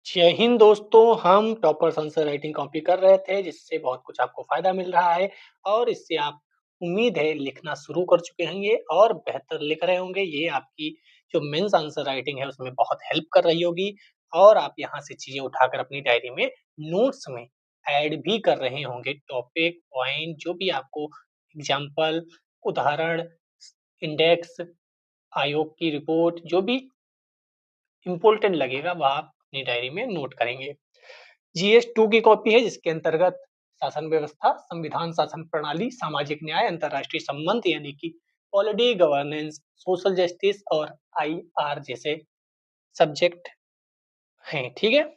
जय हिंद दोस्तों, हम टॉपर्स आंसर राइटिंग कॉपी कर रहे थे जिससे बहुत कुछ आपको फ़ायदा मिल रहा है और इससे आप उम्मीद है लिखना शुरू कर चुके होंगे और बेहतर लिख रहे होंगे। ये आपकी जो मेंस आंसर राइटिंग है उसमें बहुत हेल्प कर रही होगी और आप यहाँ से चीज़ें उठाकर अपनी डायरी में नोट्स में ऐड भी कर रहे होंगे। टॉपिक, पॉइंट जो भी आपको एग्ज़ाम्पल, उदाहरण, इंडेक्स, आयोग की रिपोर्ट जो भी इम्पोर्टेंट लगेगा वह आप अपनी डायरी में नोट करेंगे। जीएस 2 की कॉपी है जिसके अंतर्गत शासन व्यवस्था, संविधान शासन प्रणाली, सामाजिक न्याय, अंतर्राष्ट्रीय संबंध यानी कि पॉलिटी, गवर्नेंस, सोशल जस्टिस और आईआर जैसे सब्जेक्ट हैं, ठीक है?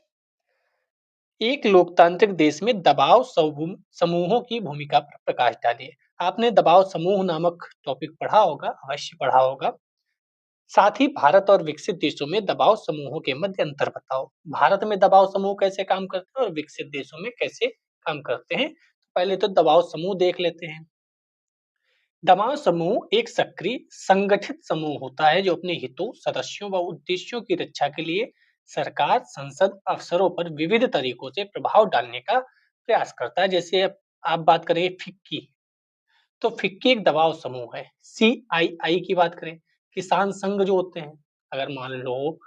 एक लोकतांत्रिक देश में दबाव समूहों की भूमिका पर प्रकाश डालिए। आपने दबाव समूह नामक टॉपिक पढ़ा होगा, अवश्य पढ़ा होगा। साथ ही भारत और विकसित देशों में दबाव समूहों के मध्य अंतर बताओ। भारत में दबाव समूह कैसे काम करते हैं और विकसित देशों में कैसे काम करते हैं। पहले तो दबाव समूह देख लेते हैं। दबाव समूह एक सक्रिय संगठित समूह होता है जो अपने हितों, सदस्यों व उद्देश्यों की रक्षा के लिए सरकार, संसद, अफसरों पर विविध तरीकों से प्रभाव डालने का प्रयास करता है। जैसे आप बात करें फिक्की, तो फिक्की एक दबाव समूह है। सीआईआई की बात करें, किसान संघ जो होते हैं, अगर मान लो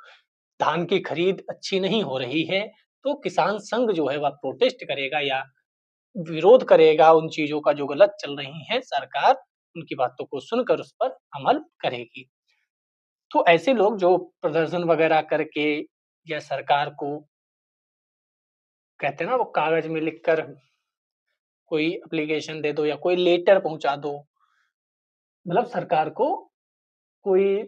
धान की खरीद अच्छी नहीं हो रही है, तो किसान संघ जो है वह प्रोटेस्ट करेगा या विरोध करेगा उन चीजों का जो गलत चल रही है, सरकार उनकी बातों को सुनकर उस पर अमल करेगी। तो ऐसे लोग जो प्रदर्शन वगैरह करके या सरकार को कहते हैं ना वो कागज में लिखकर कोई एप्लीकेशन दे दो या कोई लेटर पहुंचा दो, मतलब सरकार को कोई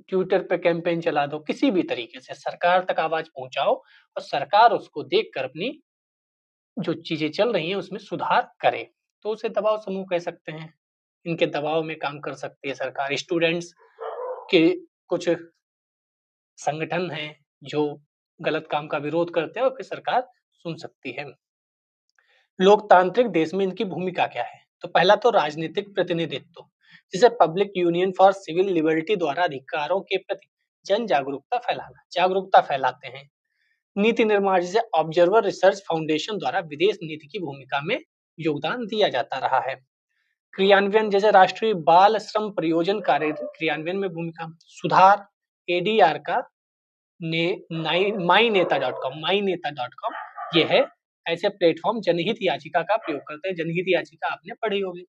ट्विटर पे कैंपेन चला दो, किसी भी तरीके से सरकार तक आवाज पहुंचाओ और सरकार उसको देखकर अपनी जो चीजें चल रही हैं उसमें सुधार करे, तो उसे दबाव समूह कह सकते हैं। इनके दबाव में काम कर सकती है सरकार। स्टूडेंट्स के कुछ संगठन हैं जो गलत काम का विरोध करते हैं और फिर सरकार सुन सकती है। लोकतांत्रिक देश में इनकी भूमिका क्या है? तो पहला तो राजनीतिक प्रतिनिधित्व, जिसे public union for civil liberty द्वारा अधिकारों के प्रति जन जागरूकता फैलाना, जागरूकता फैलाते हैं। नीति निर्माण, जैसे ऑब्जर्वर रिसर्च फाउंडेशन द्वारा विदेश नीति की भूमिका में योगदान दिया जाता रहा है। क्रियान्वयन, जैसे राष्ट्रीय बाल श्रम परियोजन कार्य क्रियान्वयन में भूमिका, सुधार एडीआर का माई नेता डॉट कॉम ये है। ऐसे प्लेटफॉर्म जनहित याचिका का प्रयोग करते हैं। जनहित याचिका आपने पढ़ी होगी।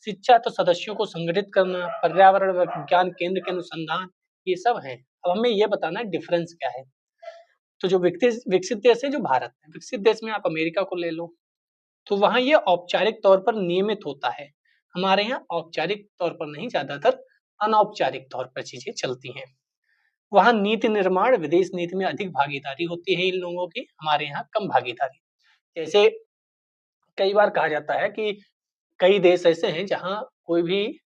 शिक्षा, तो सदस्यों को संगठित करना, पर्यावरण विज्ञान केंद्र के अनुसंधान, ये सब है। अब हमें ये बताना है डिफरेंस क्या है। तो जो विकसित देश है, जो भारत है, विकसित देश में आप अमेरिका को ले लो, तो वहां ये औपचारिक तौर पर नियमित होता है। हमारे यहाँ औपचारिक तौर पर नहीं, ज्यादातर अनौपचारिक तौर पर चीजें चलती हैं। वहां नीति निर्माण, विदेश नीति में अधिक भागीदारी होती है इन लोगों की, हमारे यहाँ कम भागीदारी। जैसे कई बार कहा जाता है कि कई देश ऐसे हैं जहां कोई भी,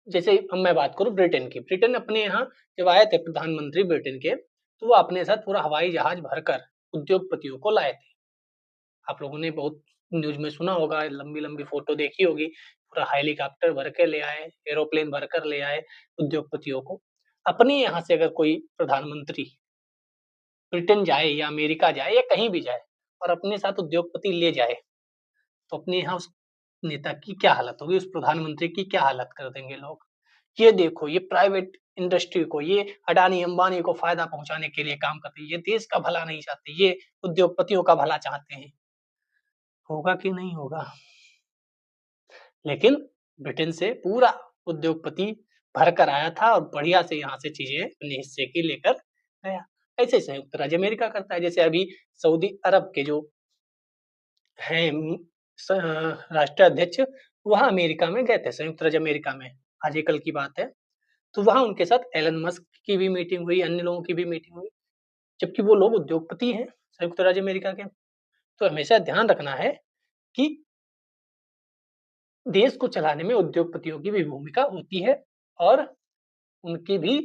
जैसे अब मैं बात करूं ब्रिटेन की, ब्रिटेन अपने यहाँ जब आए थे प्रधानमंत्री ब्रिटेन के, तो वो अपने साथ पूरा हवाई जहाज भरकर उद्योगपतियों को लाए थे। आप लोगों ने बहुत न्यूज में सुना होगा, लंबी लंबी फोटो देखी होगी, पूरा हेलीकॉप्टर भर के ले आए, एरोप्लेन भरकर ले आए उद्योगपतियों को। अपने यहाँ से अगर कोई प्रधानमंत्री ब्रिटेन जाए या अमेरिका जाए या कहीं भी जाए और अपने साथ उद्योगपति ले जाए, तो अपने यहाँ उस नेता की क्या हालत होगी, उस प्रधानमंत्री की क्या हालत कर देंगे लोग। ये देखो, ये प्राइवेट इंडस्ट्री को, ये अडानी अंबानी को फायदा पहुंचाने के लिए काम करते हैं, ये देश का भला नहीं चाहते, ये उद्योगपतियों का भला चाहते हैं। होगा कि नहीं होगा? लेकिन ब्रिटेन से पूरा उद्योगपति भर कर आया था और बढ़िया से यहाँ से चीजें अपने हिस्से की लेकर गया। ऐसे संयुक्त राज्य अमेरिका करता है। जैसे अभी सऊदी अरब के जो हैं राष्ट्रीय अध्यक्ष, वह अमेरिका में गए थे, संयुक्त राज्य अमेरिका में, आज ही कल की बात है। तो वहां उनके साथ एलन मस्क की भी मीटिंग हुई, अन्य लोगों की भी मीटिंग हुई, जबकि वो लोग उद्योगपति हैं संयुक्त राज्य अमेरिका के। तो हमेशा ध्यान रखना है कि देश को चलाने में उद्योगपतियों की भी भूमिका होती है और उनकी भी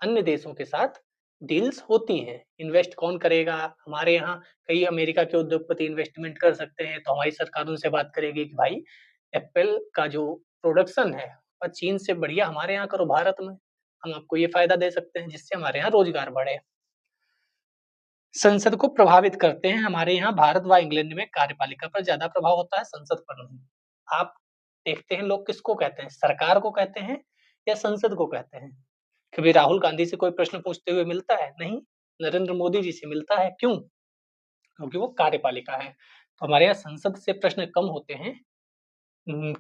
अन्य देशों के साथ डील्स होती हैं। इन्वेस्ट कौन करेगा? हमारे यहाँ कई अमेरिका के उद्योगपति इन्वेस्टमेंट कर सकते हैं, तो हमारी सरकार उनसे बात करेगी कि भाई एप्पल का जो प्रोडक्शन है और चीन से बढ़िया हमारे यहाँ करो भारत में, हम आपको ये फायदा दे सकते हैं जिससे हमारे यहाँ रोजगार बढ़े। संसद को प्रभावित करते हैं। हमारे यहाँ भारत व इंग्लैंड में कार्यपालिका पर ज़्यादा प्रभाव होता है, संसद पर नहीं। आप देखते हैं लोग किसको कहते हैं? सरकार को कहते हैं या संसद को कहते हैं? कभी राहुल गांधी से कोई प्रश्न पूछते हुए मिलता है? नहीं। नरेंद्र मोदी जी से मिलता है, क्यों? क्योंकि वो कार्यपालिका है। तो हमारे यहाँ संसद से प्रश्न कम होते हैं,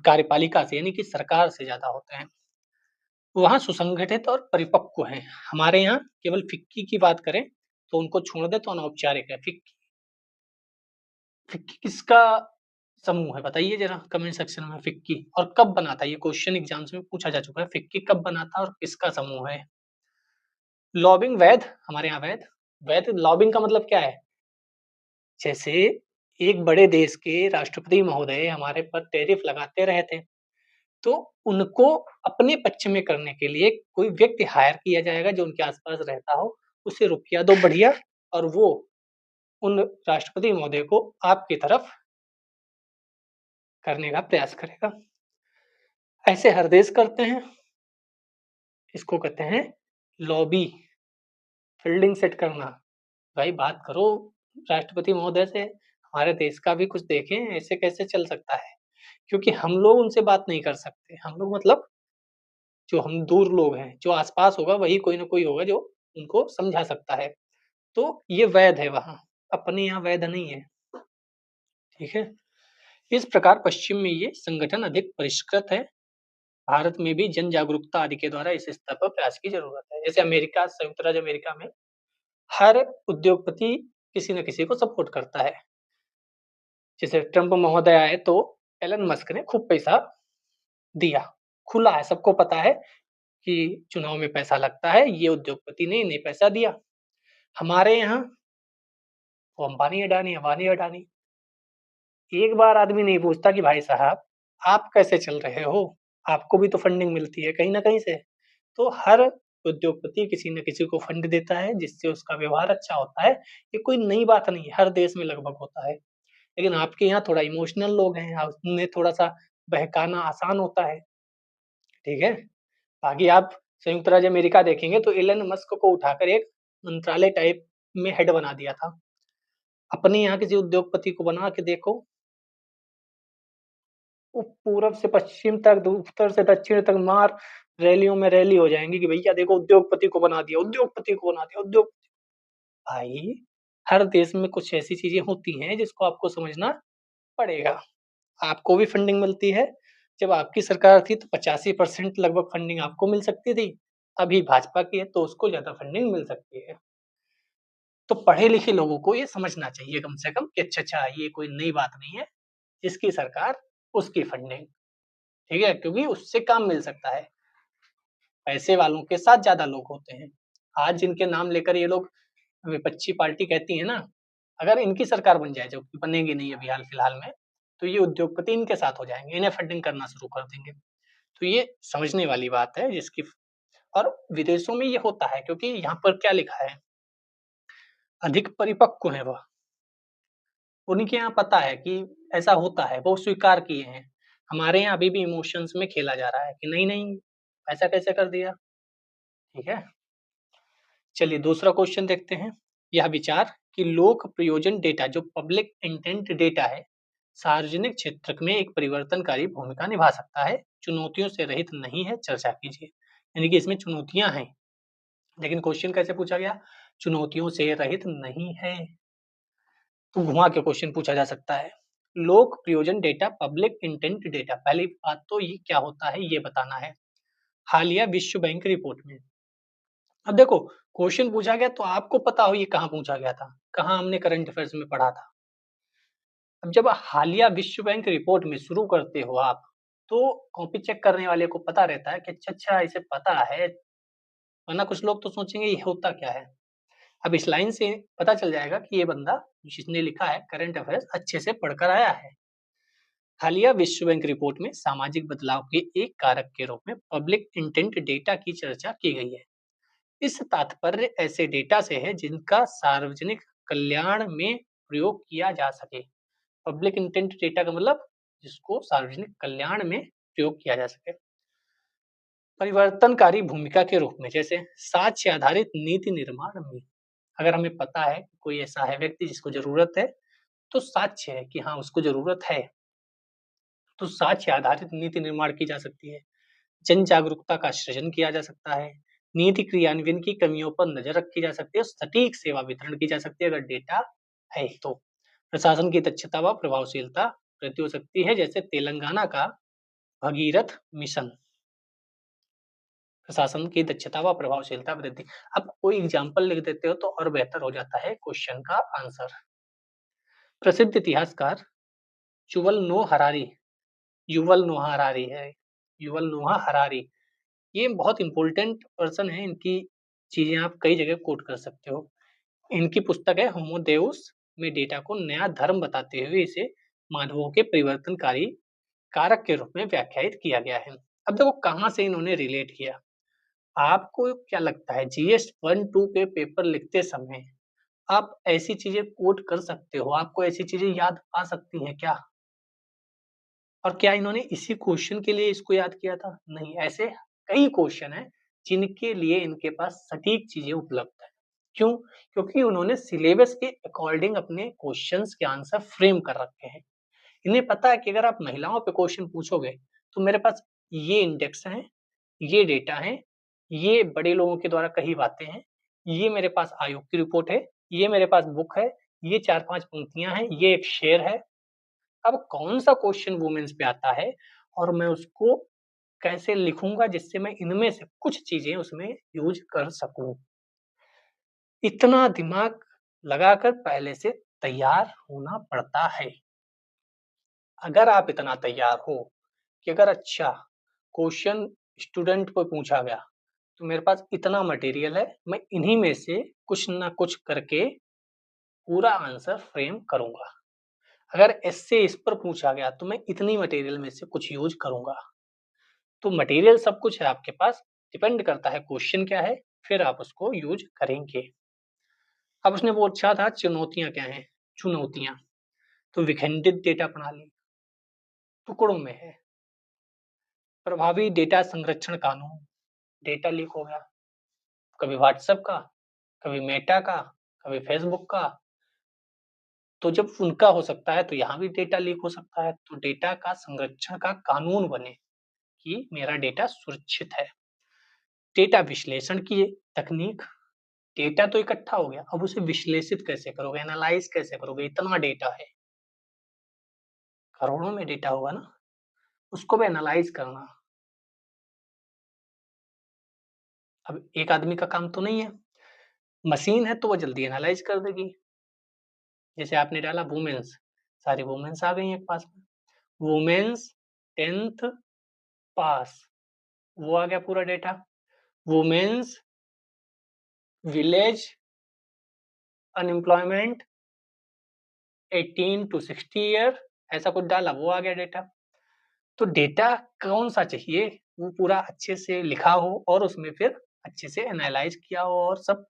कार्यपालिका से यानी कि सरकार से ज़्यादा होते हैं। वहाँ सुसंगठित और परिपक्व हैं। हमारे यहाँ केवल फिक्की की बात करें तो उनको छोड़ दें तो अनौपचारिक है। फिक्की फिक्की किसका समूह है बताइए जरा कमेंट सेक्शन में। फिक्की और कब बना था? ये क्वेश्चन एग्जाम्स में पूछा जा चुका है। फिक्की कब बना था और किसका समूह है? लॉबिंग वैध, हमारे यहाँ वैध। वैध लॉबिंग का मतलब क्या है? जैसे एक बड़े देश के राष्ट्रपति महोदय हमारे पर टैरिफ लगाते रहे थे, तो उनको अपने पक्ष में करने के लिए कोई व्यक्ति हायर किया जाएगा जो उनके आस-पास रहता हो, उसे रुपया दो बढ़िया और वो उन राष्ट्रपति महोदय को आपकी तरफ करने का प्रयास करेगा। ऐसे हर देश करते हैं। इसको कहते हैं लॉबी, फील्डिंग सेट करना। भाई बात करो राष्ट्रपति महोदय से, हमारे देश का भी कुछ देखें, ऐसे कैसे चल सकता है? क्योंकि हम लोग उनसे बात नहीं कर सकते। हम लोग मतलब जो हम दूर लोग हैं, जो आस-पास होगा वही कोई न कोई होगा जो उनको समझा सकता है। तो ये वैध है वहाँ, अपने यहाँ वैध नहीं है, ठीक है? इस प्रकार पश्चिम में ये संगठन अधिक परिष्कृत है। भारत में भी जन जागरूकता आदि के द्वारा इस स्तर पर प्रयास की ज़रूरत है। जैसे अमेरिका, संयुक्त राज्य अमेरिका में हर उद्योगपति किसी न किसी को सपोर्ट करता है। जैसे ट्रम्प महोदय आए तो एलन मस्क ने खूब पैसा दिया। खुला है, सबको पता है कि चुनाव में पैसा लगता है, ये उद्योगपति ने इन्हें पैसा दिया। हमारे यहाँ वो अंबानी अडानी, अंबानी अडानी। एक बार आदमी नहीं पूछता कि भाई साहब आप कैसे चल रहे हो? आपको भी तो फंडिंग मिलती है कहीं न कहीं से। तो हर उद्योगपति किसी न किसी को फंड देता है जिससे उसका व्यवहार अच्छा होता है। ये कोई नई बात नहीं है, हर देश में लगभग होता है। लेकिन आपके यहाँ थोड़ा इमोशनल लोग हैं, उन्हें थोड़ा-सा बहकाना आसान होता है, ठीक है? बाकी आप संयुक्त राज्य अमेरिका देखेंगे तो एलन मस्क को उठाकर एक मंत्रालय टाइप में हेड बना दिया था। अपने यहाँ किसी उद्योगपति को बना के देखो, वो पूरब से पश्चिम तक, उत्तर से दक्षिण तक मार रैलियों में रैली हो जाएँगी कि भैया देखो उद्योगपति को बना दिया, उद्योगपति को बना दिया, उद्योग भाई, हर देश में कुछ ऐसी चीज़ें होती हैं जिसको आपको समझना पड़ेगा। आपको भी फंडिंग मिलती है, जब आपकी सरकार थी तो 85% लगभग फंडिंग आपको मिल सकती थी। अभी भाजपा की है तो उसको ज़्यादा फंडिंग मिल सकती है। तो पढ़े-लिखे लोगों को ये समझना चाहिए कम से कम कि अच्छा-अच्छा ये कोई नई बात नहीं है, जिसकी सरकार उसकी फंडिंग, ठीक है? क्योंकि उससे काम मिल सकता है। पैसे वालों के साथ ज़्यादा लोग होते हैं। आज जिनके नाम लेकर ये लोग विपक्षी पार्टी कहती है ना, अगर इनकी सरकार बन जाए, जो कि बनेगी नहीं अभी हाल-फिलहाल में, तो ये उद्योगपति इनके साथ हो जाएँगे, इन्हें फंडिंग करना शुरू कर देंगे। तो ये समझने वाली बात है जिसकी और विदेशों में ये होता है क्योंकि यहाँ पर क्या लिखा है, अधिक परिपक्व हैं वह। उनके यहाँ पता है कि ऐसा होता है, वो स्वीकार किए हैं। हमारे यहाँ अभी भी इमोशंस में खेला जा रहा है कि नहीं-नहीं, ऐसा कैसे कर दिया, ठीक है? चलिए दूसरा क्वेश्चन देखते हैं। यह विचार कि लोक प्रयोजन डेटा जो पब्लिक इंटेंट डेटा है, सार्वजनिक क्षेत्र में एक परिवर्तनकारी भूमिका निभा सकता है, चुनौतियों से रहित नहीं है, चर्चा कीजिए। यानी कि इसमें चुनौतियाँ हैं, लेकिन क्वेश्चन कैसे पूछा गया? चुनौतियों से रहित नहीं है। तो घुमा के क्वेश्चन पूछा जा सकता है। लोक प्रयोजन डेटा, पब्लिक इंटेंट डेटा, पहली बात तो ये क्या होता है ये बताना है। हालिया विश्व बैंक रिपोर्ट में अब देखो क्वेश्चन पूछा गया तो आपको पता हो ये कहाँ पूछा गया था, कहाँ हमने करंट अफेयर्स में पढ़ा था। अब जब हालिया विश्व बैंक रिपोर्ट में शुरू करते हो आप, तो कॉपी चेक करने वाले को पता रहता है कि अच्छा-अच्छा इसे पता है, वरना कुछ लोग तो सोचेंगे ये होता क्या है? अब इस लाइन से पता चल जाएगा कि ये बंदा जिसने लिखा है करंट अफेयर्स अच्छे से पढ़कर आया है। हालिया विश्व बैंक रिपोर्ट में सामाजिक बदलाव के एक कारक के रूप में पब्लिक इंटेंट डेटा की चर्चा की गई है। इस तात्पर्य ऐसे डेटा से है जिनका सार्वजनिक कल्याण में प्रयोग किया जा सके। पब्लिक इंटेंट डेटा का मतलब जिसको सार्वजनिक कल्याण में प्रयोग किया जा सके। परिवर्तनकारी भूमिका के रूप में जैसे साक्ष्य आधारित नीति निर्माण में अगर हमें पता है कोई ऐसा है व्यक्ति जिसको ज़रूरत है, तो साक्ष्य है कि हाँ, उसको ज़रूरत है, तो साक्ष्य आधारित नीति निर्माण की जा सकती है। जन जागरूकता का सृजन किया जा सकता है। नीति क्रियान्वयन की कमियों पर नज़र रखी जा सकती है और सटीक सेवा वितरण की जा सकती है अगर डेटा है तो। प्रशासन की दक्षता व प्रभावशीलता वृद्धि हो सकती है, जैसे तेलंगाना का भगीरथ मिशन। प्रशासन की दक्षता व प्रभावशीलता वृद्धि। अब कोई एग्जाम्पल लिख देते हो तो और बेहतर हो जाता है क्वेश्चन का आंसर। प्रसिद्ध इतिहासकार युवल नो हरारी युवल नोहा हरारी है युवल नोहा हरारी, ये बहुत इंपॉर्टेंट पर्सन है। इनकी चीजें आप कई जगह कोट कर सकते हो। इनकी पुस्तक है होमो देउस, में डेटा को नया धर्म बताते हुए इसे मानवों के परिवर्तनकारी कारक के रूप में व्याख्यायित किया गया है। अब देखो कहाँ से इन्होंने रिलेट किया। आपको क्या लगता है जीएस 1-2 के पेपर लिखते समय आप ऐसी चीजें कोट कर सकते हो, आपको ऐसी चीजें याद आ सकती हैं क्या? और क्या इन्होंने इसी क्वेश्चन के लिए इसको याद किया था? नहीं, ऐसे कई क्वेश्चन हैं जिनके लिए इनके पास सटीक चीजें उपलब्ध है। क्यों? क्योंकि उन्होंने सिलेबस के अकॉर्डिंग अपने क्वेश्चंस के आंसर फ्रेम कर रखे हैं। इन्हें पता है कि अगर आप महिलाओं पे क्वेश्चन पूछोगे तो मेरे पास ये इंडेक्स हैं, ये डेटा है, ये बड़े लोगों के द्वारा कही बातें हैं, ये मेरे पास आयोग की रिपोर्ट है, ये मेरे पास बुक है, ये 4-5 पंक्तियां हैं, ये एक शेर है। अब कौन-सा क्वेश्चन वुमेन्स पे आता है और मैं उसको कैसे लिखूँगा जिससे मैं इनमें से कुछ चीज़ें उसमें यूज़ कर सकूँ। इतना दिमाग लगाकर पहले से तैयार होना पड़ता है। अगर आप इतना तैयार हो कि अगर अच्छा क्वेश्चन स्टूडेंट को पूछा गया, तो मेरे पास इतना मटेरियल है, मैं इन्हीं में से कुछ ना कुछ करके पूरा आंसर फ्रेम करूँगा। अगर एस्से इस पर पूछा गया, तो मैं इतनी मटेरियल में से कुछ यूज़ करूँगा। तो मटेरियल सब कुछ है आपके पास, डिपेंड करता है क्वेश्चन क्या है, फिर आप उसको यूज़ करेंगे। अब उसने पूछा था चुनौतियाँ क्या हैं? चुनौतियाँ, तो विखंडित डेटा प्रणाली, टुकड़ों में है। प्रभावी डेटा संरक्षण कानून, डेटा लीक हो गया, कभी व्हाट्सएप का, कभी मेटा का, कभी फेसबुक का, तो जब उनका हो सकता है तो यहाँ भी डेटा लीक हो सकता है। तो डेटा का संरक्षण का कानून बने कि मेरा डेटा सुरक्षित है। डेटा विश्लेषण की तकनीक, डेटा तो इकट्ठा हो गया, अब उसे विश्लेषित कैसे करोगे, एनालाइज कैसे करोगे? इतना डेटा है, करोड़ों में डेटा होगा ना, उसको भी एनालाइज करना। अब एक आदमी का काम तो नहीं है, मशीन है तो वो जल्दी एनालाइज कर देगी। जैसे आपने डाला वुमेन्स, सारी वुमेन्स आ गई हैं पास में। वुमेन्स 10th पास, वो आ गया पूरा data. Women's village unemployment 18 to 60 year, ऐसा कुछ डाला, वो आ गया डेटा। तो डेटा कौन-सा चाहिए? वो पूरा अच्छे से लिखा हो और उसमें फिर अच्छे से एनालाइज़ किया हो और सब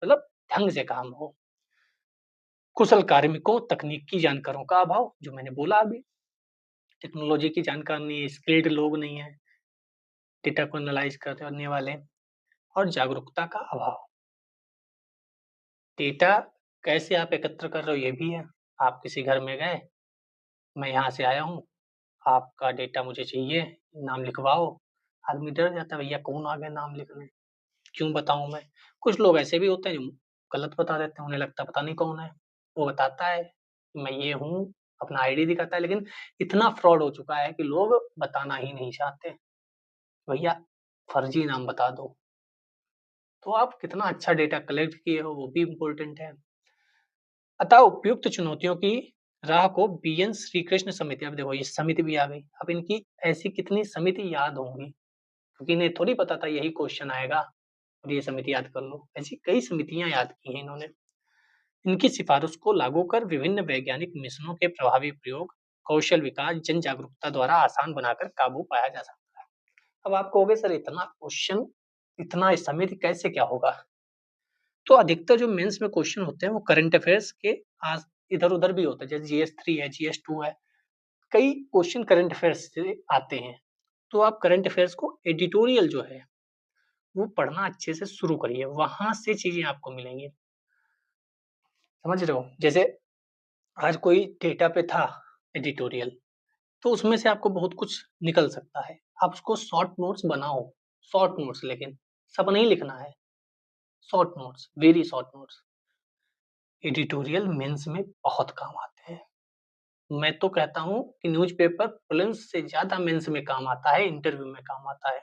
मतलब ढंग से काम हो। कुशल कार्मिकों, तकनीकी जानकारों का अभाव, जो मैंने बोला अभी, टेक्नोलॉजी की जानकार नहीं है, स्किल्ड लोग नहीं है, डेटा को एनालाइज़ करने वाले और जागरूकता का अभाव। डेटा कैसे आप एकत्र कर रहे हो ये भी है। आप किसी घर में गए, मैं यहाँ से आया हूँ, आपका डेटा मुझे चाहिए, नाम लिखवाओ। आदमी डर जाता है, भैया कौन आ गया नाम लिखने? क्यों बताऊँ मैं? कुछ लोग ऐसे भी होते हैं जो गलत बता देते हैं, उन्हें लगता है पता नहीं कौन है। वो बताता है, मैं ये हूँ, अपना आईडी दिखाता है, लेकिन इतना फ्रॉड हो चुका है कि लोग बताना ही नहीं चाहते। भैया फर्जी नाम बता दो। तो आप कितना अच्छा डेटा कलेक्ट किए हो वो भी इम्पोर्टेंट है। अतः उपयुक्त चुनौतियों की राह को बीएन श्री कृष्ण समिति, अब देखो ये समिति भी आ गई। अब इनकी ऐसी कितनी समिति याद होंगी? क्योंकि इन्हें थोड़ी पता था यही क्वेश्चन आएगा और ये समिति याद कर लो। ऐसी कई समितियाँ याद की हैं इन्होंने। इनकी सिफारिश को लागू कर विभिन्न वैज्ञानिक मिशनों के प्रभावी प्रयोग, कौशल विकास, जन जागरूकता द्वारा आसान बनाकर काबू पाया जा सकता है। अब आप कहोगे सर इतना क्वेश्चन, इतना समिति कैसे क्या होगा? तो अधिकतर जो मेंस में क्वेश्चन होते हैं वो करंट अफेयर्स के आस इधर-उधर भी होते हैं, जैसे जीएस 3 है, जीएस 2 है। कई क्वेश्चन करंट अफेयर्स से आते हैं। तो आप करंट अफेयर्स को एडिटोरियल जो है, वो पढ़ना अच्छे से शुरू करिए, वहाँ से चीज़ें आपको मिलेंगी। समझ रहे हो? जैसे आज कोई डेटा पे था एडिटोरियल, तो उसमें से आपको बहुत कुछ निकल सकता है। आप उसको शॉर्ट नोट्स बनाओ, शॉर्ट नोट्स लेकिन सब नहीं लिखना है, short notes, very short notes. Editorial mains में बहुत काम आते हैं। मैं तो कहता हूँ कि न्यूज़पेपर प्रीलिम्स से ज़्यादा मेंस में काम आता है, इंटरव्यू में काम आता है।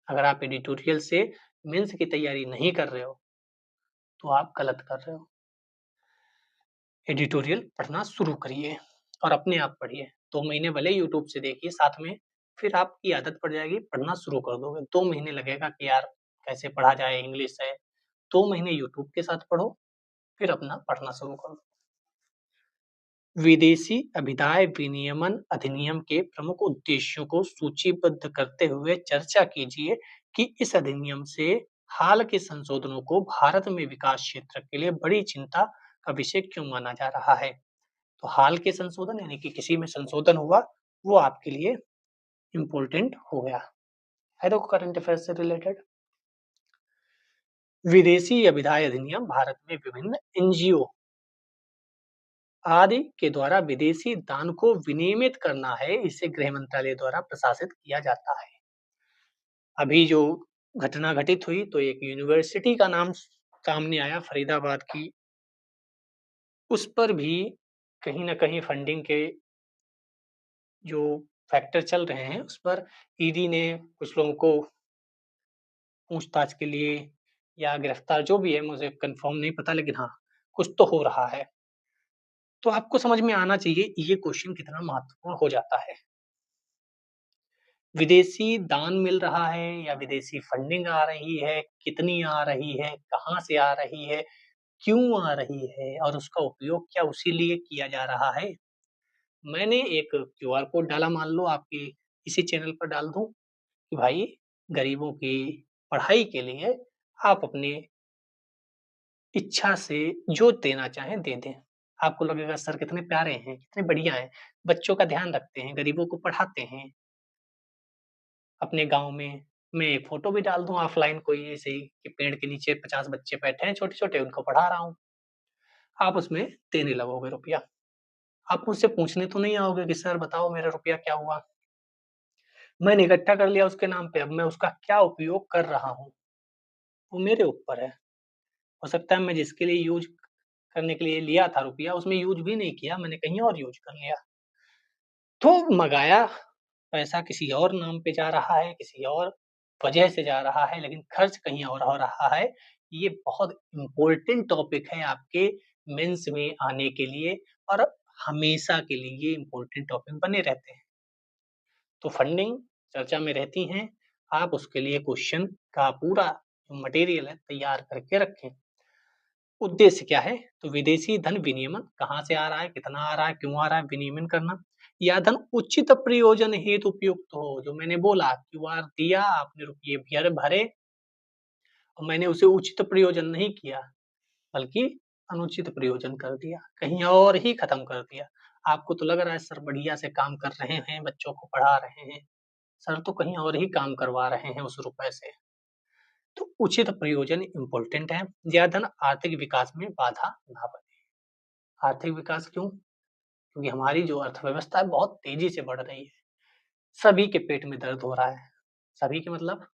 अगर आप एडिटोरियल से मेंस की तैयारी नहीं कर रहे हो, तो आप गलत कर रहे हो। एडिटोरियल पढ़ना शुरू करिए और अपने आप पढ़िए। 2 महीने भले यूट्यूब से देखिए साथ में, फिर आपकी आदत पड़ जाएगी, पढ़ना शुरू कर दोगे। 2 महीने लगेगा कि यार कैसे पढ़ा जाए, इंग्लिश है। 2 महीने यूट्यूब के साथ पढ़ो, फिर अपना पढ़ना शुरू करो। विदेशी अभिधाय विनियमन अधिनियम के प्रमुख उद्देश्यों को सूचीबद्ध करते हुए चर्चा कीजिए कि इस अधिनियम से हाल के संशोधनों को भारत में विकास क्षेत्र के लिए बड़ी चिंता का विषय क्यों माना जा रहा है। तो हाल के संशोधन यानी कि किसी में संशोधन हुआ, वो आपके लिए इम्पोर्टेंट हो गया है। तो करंट अफेयर से रिलेटेड विदेशी अभिधाय अधिनियम भारत में विभिन्न एनजीओ आदि के द्वारा विदेशी दान को विनियमित करना है। इसे गृह मंत्रालय द्वारा प्रशासित किया जाता है। अभी जो घटना घटित हुई तो एक यूनिवर्सिटी का नाम सामने आया फरीदाबाद की, उस पर भी कहीं न कहीं फंडिंग के जो फैक्टर चल रहे हैं, उस पर ईडी ने कुछ लोगों को पूछताछ के लिए या गिरफ्तार जो भी है मुझे कंफर्म नहीं पता, लेकिन हाँ, कुछ तो हो रहा है। तो आपको समझ में आना चाहिए ये क्वेश्चन कितना महत्वपूर्ण हो जाता है। विदेशी दान मिल रहा है या विदेशी फंडिंग आ रही है, कितनी आ रही है, कहाँ से आ रही है, क्यों आ रही है और उसका उपयोग क्या उसी लिए किया जा रहा है? मैंने एक क्यूआर कोड डाला, मान लो आपके इसी चैनल पर डाल दूँ कि भाई गरीबों की पढ़ाई के लिए आप अपने इच्छा से जो देना चाहें दे दें। आपको लगेगा सर कितने प्यारे हैं, कितने बढ़िया हैं, बच्चों का ध्यान रखते हैं, गरीबों को पढ़ाते हैं। अपने गाँव में मैं एक फ़ोटो भी डाल दूँ ऑफ़लाइन कोई ऐसे ही कि पेड़ के नीचे 50 बच्चे बैठे हैं छोटे-छोटे, उनको पढ़ा रहा हूँ। आप उसमें देने लगोगे रुपया। आप मुझसे पूछने तो नहीं आओगे कि सर बताओ मेरा रुपया क्या हुआ? मैंने इकट्ठा कर लिया उसके नाम पे, अब मैं उसका क्या उपयोग कर रहा हूँ, वो मेरे ऊपर है। हो सकता है मैं जिसके लिए यूज़ करने के लिए लिया था रुपया, उसमें यूज़ भी नहीं किया, मैंने कहीं और यूज़ कर लिया। तो मँगाया पैसा किसी और नाम पे जा रहा है, किसी और वजह से जा रहा है, लेकिन खर्च कहीं और हो रहा है। ये बहुत इम्पोर्टेंट टॉपिक है आपके मेंस में आने के लिए और हमेशा के लिए ये इम्पोर्टेंट टॉपिक बने रहते हैं। तो फंडिंग चर्चा में रहती हैं, आप उसके लिए क्वेश्चन का पूरा जो मटेरियल है तैयार करके रखें। उद्देश्य क्या है? तो विदेशी धन विनियमन कहाँ से आ रहा है, कितना आ रहा है, क्यों आ रहा है, विनियमन करना। या धन उचित प्रयोजन हेतु उपयुक्त हो, जो मैंने बोला क्यूआर दिया, आपने रुपये भरे और मैंने उसे उचित प्रयोजन नहीं किया, बल्कि अनुचित प्रयोजन कर दिया, कहीं और ही खत्म कर दिया। आपको तो लग रहा है सर बढ़िया से काम कर रहे हैं, बच्चों को पढ़ा रहे हैं, सर तो कहीं और ही काम करवा रहे हैं उस रुपए से। तो उचित प्रयोजन इम्पोर्टेंट है। यह धन आर्थिक विकास में बाधा ना बने। आर्थिक विकास क्यों? क्योंकि हमारी जो अर्थव्यवस्था है बहुत तेज़ी से बढ़ रही है। सभी के पेट में दर्द हो रहा है। सभी के मतलब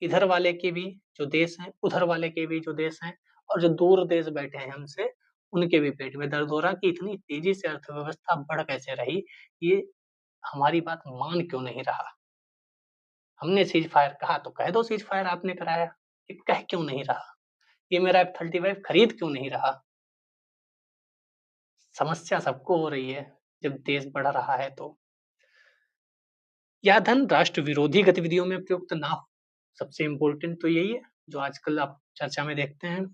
इधर वाले के भी जो देश हैं, उधर वाले के भी जो देश हैं और जो दूर देश बैठे हैं हमसे, उनके भी पेट में दर्द हो रहा है कि इतनी तेज़ी से अर्थव्यवस्था बढ़ कैसे रही? ये हमारी बात मान क्यों नहीं रहा? हमने सीज़ फायर कहा तो कह दो सीज़ फायर आपने कराया। ये कह क्यों नहीं रहा? ये मेरा F-35 खरीद क्यों नहीं रहा? समस्या सबको हो रही है, जब देश बढ़ रहा है तो। यह धन राष्ट्र विरोधी गतिविधियों में प्रयुक्त ना हो। सबसे इम्पोर्टेंट तो यही है, जो आजकल आप चर्चा में देखते हैं।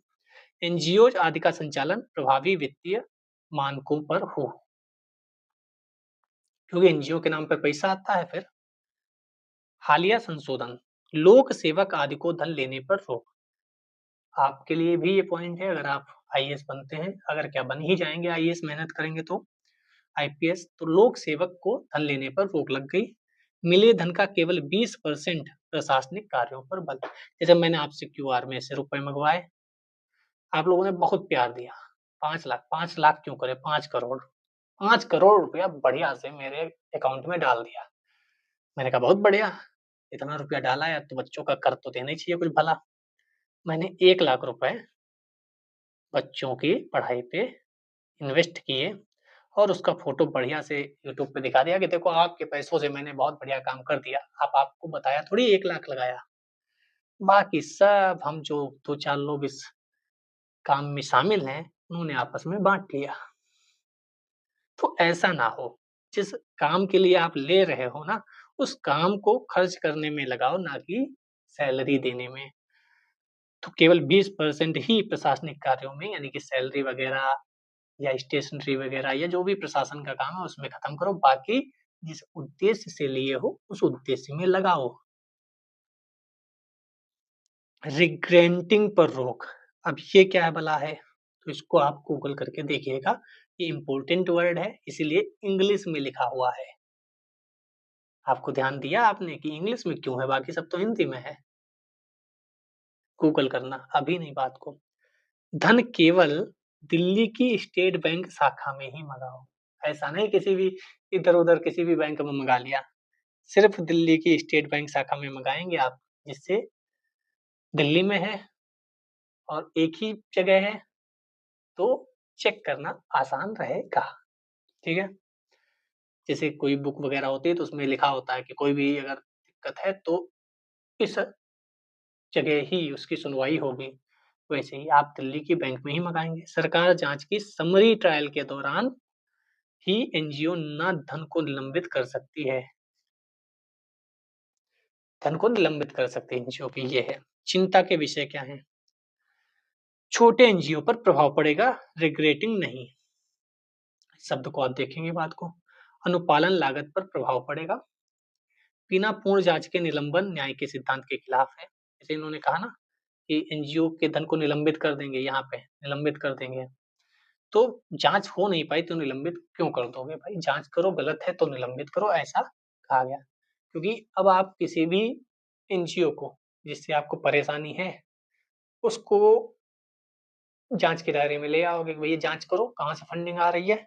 एनजीओज आदि का संचालन प्रभावी वित्तीय मानकों पर हो, क्योंकि एनजीओ के नाम पर पैसा आता है फिर। हालिया संशोधन, लोक सेवक आदि को धन लेने पर रोक। आपके लिए भी ये पॉइंट है, अगर आप आईएएस बनते हैं, अगर क्या बन ही जाएँगे आईएएस मेहनत करेंगे तो। आईपीएस तो लोक सेवक को धन लेने पर रोक लग गई। मिले धन का केवल 20% प्रशासनिक कार्यों पर बल। जैसे मैंने आपसे क्यूआर में से रुपए मंगवाए, आप लोगों ने बहुत प्यार दिया, 5 लाख क्यों करें, 5 करोड़। 5 करोड़ रुपया बढ़िया से मेरे अकाउंट में डाल दिया। मैंने कहा बहुत बढ़िया, इतना रुपया डाला है तो बच्चों का कर तो देना ही चाहिए कुछ भला। मैंने 1 लाख रुपए बच्चों की पढ़ाई पे इन्वेस्ट किए और उसका फ़ोटो बढ़िया से यूट्यूब पे दिखा दिया कि देखो आपके पैसों से मैंने बहुत बढ़िया काम कर दिया। अब आपको बताया थोड़ी 1 लाख लगाया। बाकी सब हम जो 2-4 लोग इस काम में शामिल हैं, उन्होंने आपस में बाँट लिया। तो ऐसा ना हो, जिस काम के लिए आप ले रहे हो ना, उस काम को खर्च करने में लगाओ, ना कि सैलरी देने में। तो केवल 20% ही प्रशासनिक कार्यों में यानी कि सैलरी वगैरह या स्टेशनरी वगैरह या जो भी प्रशासन का काम है उसमें खत्म करो, बाकी जिस उद्देश्य से लिए हो उस उद्देश्य में लगाओ। रिग्रेंटिंग पर रोक, अब ये क्या भला है? तो इसको आप गूगल करके देखिएगा, ये इम्पोर्टेंट वर्ड है इसीलिए इंग्लिश में लिखा हुआ है। आपको ध्यान दिया आपने कि इंग्लिश में क्यों है, बाकी सब तो हिंदी में है। गूगल करना अभी नहीं बात को। धन केवल दिल्ली की स्टेट बैंक शाखा में ही मंगाओ। ऐसा नहीं किसी भी इधर-उधर किसी भी बैंक में मंगा लिया। सिर्फ दिल्ली की स्टेट बैंक शाखा में मंगाएँगे आप, जिससे दिल्ली में है और एक ही जगह है, तो चेक करना आसान रहेगा, ठीक है? जैसे कोई बुक वगैरह होती है तो उसमें लिखा होता है कि कोई भी अगर दिक्कत है तो इस जगह ही उसकी सुनवाई होगी। वैसे ही आप दिल्ली की बैंक में ही मंगाएँगे। सरकार जाँच की समरी ट्रायल के दौरान ही एनजीओ ना धन को निलंबित कर सकती है। धन को निलंबित कर सकती है एनजीओ की ये है। चिंता के विषय क्या हैं? छोटे एनजीओ पर प्रभाव पड़ेगा, रिग्रेटिंग नहीं। शब्द को आप देखेंगे बात को। अनुपालन लागत पर प्रभाव पड़ेगा। बिना पूर्ण जाँच के निलंबन न्याय के सिद्धांत के खिलाफ है। जैसे इन्होंने कहा ना कि एनजीओ के धन को निलंबित कर देंगे यहाँ पे, निलंबित कर देंगे। तो जाँच हो नहीं पाई तो निलंबित क्यों कर दोगे भाई? जाँच करो, गलत है तो निलंबित करो, ऐसा कहा गया। क्योंकि अब आप किसी भी एनजीओ को जिससे आपको परेशानी है, उसको जाँच के दायरे में ले आओगे कि भैया जाँच करो, कहाँ से फंडिंग आ रही है।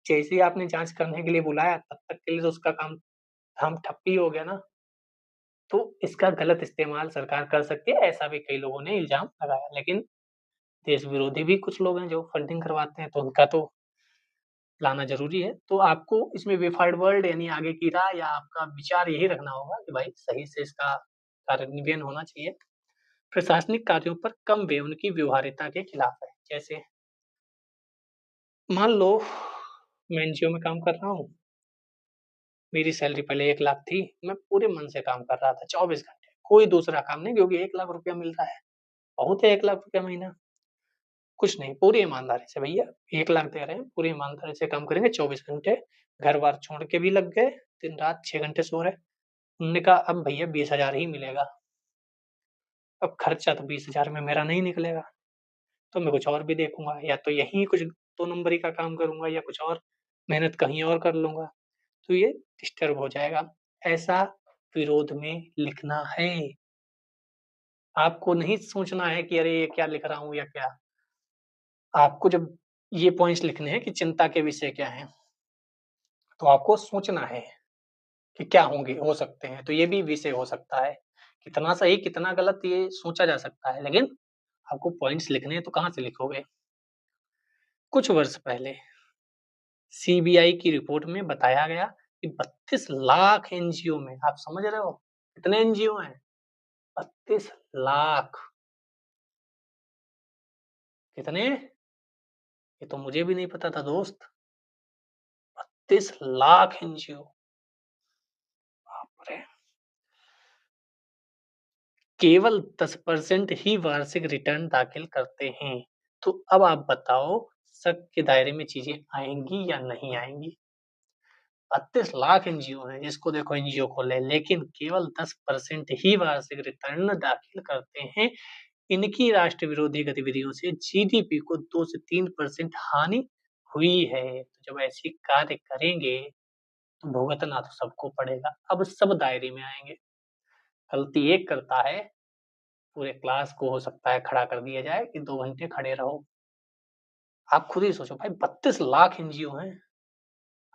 जैसे ही आपने जाँच करने के लिए बुलाया, तब तक के लिए तो उसका काम ठप ही हो गया ना। तो इसका गलत इस्तेमाल सरकार कर सकती है, ऐसा भी कई लोगों ने इल्ज़ाम लगाया। लेकिन देश विरोधी भी कुछ लोग हैं जो फंडिंग करवाते हैं, तो उनका तो लाना ज़रूरी है। तो आपको इसमें वे फॉरवर्ड वर्ल्ड यानी आगे की राह या आपका विचार यही रखना होगा कि भाई सही से इसका कार्यान्वयन होना चाहिए। प्रशासनिक कार्यों पर कम व्यय उनकी व्यवहार्यता के खिलाफ है। जैसे मान लो मैं एनजीओ में काम कर रहा हूँ, मेरी सैलरी पहले 1 लाख थी, मैं पूरे मन से काम कर रहा था 24 घंटे, कोई दूसरा काम नहीं क्योंकि 1 लाख रुपया मिल रहा है, बहुत है 1 लाख रुपया महीना। कुछ नहीं, पूरी ईमानदारी से भैया 1 लाख दे रहे हैं, पूरी ईमानदारी से काम करेंगे 24 घंटे, घर-बार छोड़ के भी लग गए, दिन-रात 6 घंटे सो रहे। उन्होंने कहा अब भैया 20,000 ही मिलेगा, अब खर्चा तो 20,000 में मेरा नहीं निकलेगा, तो मैं कुछ और भी देखूँगा या तो यहीं कुछ 2 नंबरी का काम करूँगा या कुछ और मेहनत कहीं और कर लूँगा, तो ये डिस्टर्ब हो जाएगा। ऐसा विरोध में लिखना है, आपको नहीं सोचना है कि अरे! ये क्या लिख रहा हूँ या क्या। आपको जब ये पॉइंट्स लिखने हैं कि चिंता के विषय क्या हैं, तो आपको सोचना है कि क्या होंगे हो सकते हैं, तो ये भी विषय हो सकता है। कितना सही, कितना गलत ये सोचा जा सकता है, लेकिन आपको पॉइंट्स लिखने हैं तो कहाँ से लिखोगे? कुछ वर्ष पहले सीबीआई की रिपोर्ट में बताया गया कि 32 लाख एनजीओ में आप समझ रहे हो? कितने एनजीओ हैं? 32 लाख कितने? ये तो मुझे भी नहीं पता था दोस्त। 32 लाख एनजीओ बाप रे! केवल 10% ही वार्षिक रिटर्न दाखिल करते हैं। तो अब आप बताओ शक के दायरे में चीज़ें आएँगी या नहीं आएँगी? 32 लाख एनजीओ हैं, जिसको देखो एनजीओ खोले, लेकिन केवल 10% ही वार्षिक रिटर्न दाखिल करते हैं। इनकी राष्ट्र विरोधी गतिविधियों से जीडीपी को 2 से 3% हानि हुई है। तो जब ऐसी कार्य करेंगे, तो भुगतना तो सबको पड़ेगा। अब सब दायरे में आएँगे। गलती एक करता है, पूरे क्लास को हो सकता है खड़ा कर दिया जाए कि 2 घंटे खड़े रहो। आप खुद ही सोचो भाई 32 लाख एनजीओ हैं,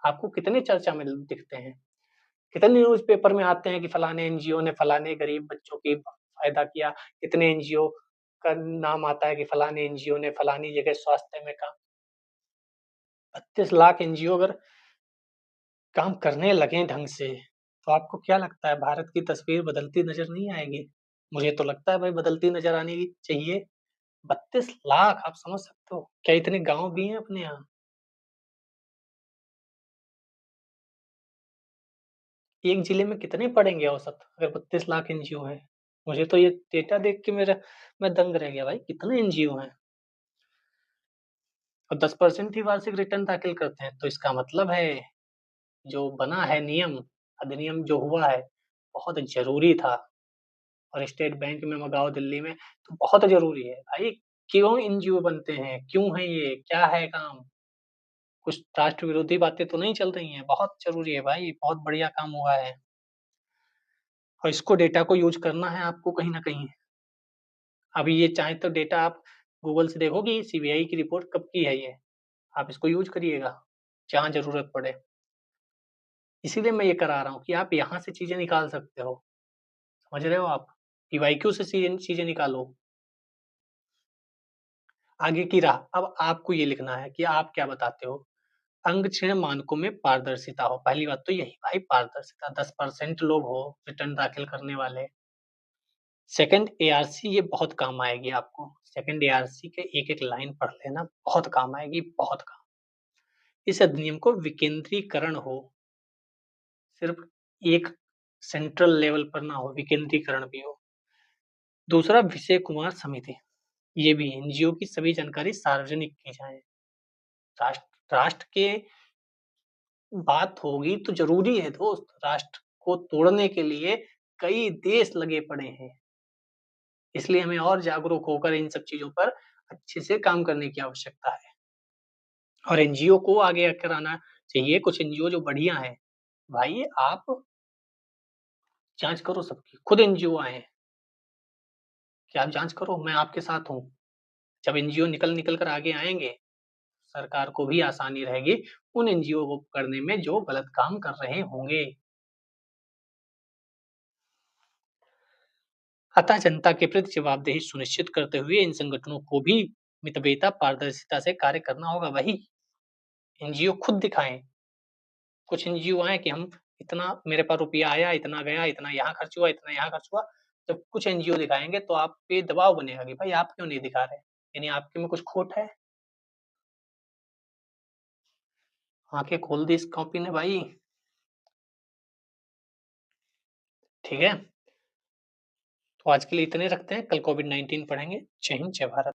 आपको कितने चर्चा में दिखते हैं? कितने न्यूज़पेपर में आते हैं कि फलाने एनजीओ ने फलाने गरीब बच्चों की फ़ायदा किया, कितने एनजीओ का नाम आता है कि फलाने एनजीओ ने फलानी जगह स्वास्थ्य में काम 32 लाख एनजीओ अगर काम करने लगें ढंग से, तो आपको क्या लगता है भारत की तस्वीर बदलती नज़र नहीं आएगी? मुझे तो लगता है भाई बदलती नज़र आनी चाहिए। 32 लाख आप समझ सकते हो? क्या इतने गाँव भी हैं अपने यहाँ? एक जिले में कितने पड़ेंगे औसत अगर 32 लाख एनजीओ हैं? मुझे तो ये डेटा देख के मैं दंग रह गया भाई, कितने एनजीओ हैं? और 10% ही वार्षिक रिटर्न दाखिल करते हैं, तो इसका मतलब है जो बना है नियम, अधिनियम जो हुआ है, बहुत ज़रूरी था और स्टेट बैंक में मँगाओ दिल्ली में, तो बहुत ज़रूरी है। भाई क्यों एनजीओ बनते हैं? क्यों है ये? क्या है काम? कुछ राष्ट्र विरोधी बातें तो नहीं चल रही हैं? बहुत ज़रूरी है भाई, बहुत बढ़िया काम हुआ है और इसको डेटा को यूज़ करना है आपको कहीं न कहीं। अभी ये चाहें तो डेटा आप गूगल से देखो कि सीबीआई की रिपोर्ट कब की है ये, आप इसको यूज़ करिएगा, जहाँ ज़रूरत पड़े। इसीलिए मैं ये करा रहा हूँ कि आप यहाँ से चीज़ें निकाल सकते हो, समझ रहे हो आप? पीवाईक्यू से चीज़ें निकालो, आगे की राह। अब आपको ये लिखना है कि आप क्या बताते हो? अंक-क्षय मानकों में पारदर्शिता हो, पहली बात तो यही भाई पारदर्शिता 10% लोग हो रिटर्न दाखिल करने वाले। सेकंड एआरसी ये बहुत काम आएगी आपको। सेकंड एआरसी के एक-एक लाइन पढ़ लेना, बहुत काम आएगी, बहुत काम। इस अधिनियम को विकेंद्रीकरण हो, सिर्फ़ एक सेंट्रल लेवल पर ना हो, विकेंद्रीकरण भी हो। दूसरा विजय कुमार समिति, ये भी एनजीओ की सभी जानकारी सार्वजनिक की जाए। राष्ट्र के बात होगी तो ज़रूरी है दोस्त, राष्ट्र को तोड़ने के लिए कई देश लगे पड़े हैं। इसलिए हमें और जागरूक होकर इन सब चीज़ों पर अच्छे से काम करने की आवश्यकता है। और एनजीओ को आगे आकर आना चाहिए, कुछ एनजीओ जो बढ़िया हैं। भाई आप जाँच करो सबकी, खुद एनजीओ आए हैं, कि आप जाँच करो, मैं आपके साथ हूँ। जब एनजीओ निकल कर आगे आएँगे, सरकार को भी आसानी रहेगी उन एनजीओ को पकड़ने में जो गलत काम कर रहे होंगे। अतः जनता के प्रति जवाबदेही सुनिश्चित करते हुए इन संगठनों को भी मितव्ययिता, पारदर्शिता से कार्य करना होगा। वही एनजीओ खुद दिखाएँ, कुछ एनजीओ आएँ कि हम इतना मेरे पास रुपया आया, इतना गया, इतना यहाँ खर्च हुआ, इतना यहाँ खर्च हुआ। जब कुछ एनजीओ दिखाएँगे तो आप पे दबाव बनेगा कि भाई आप क्यों नहीं दिखा रहे? यानी आपके में कुछ खोट है। आँखें खोल दी इस कॉपी ने भाई, ठीक है? तो आज के लिए इतने रखते हैं, कल कोविड-19 पढ़ेंगे। जय हिंद, जय भारत।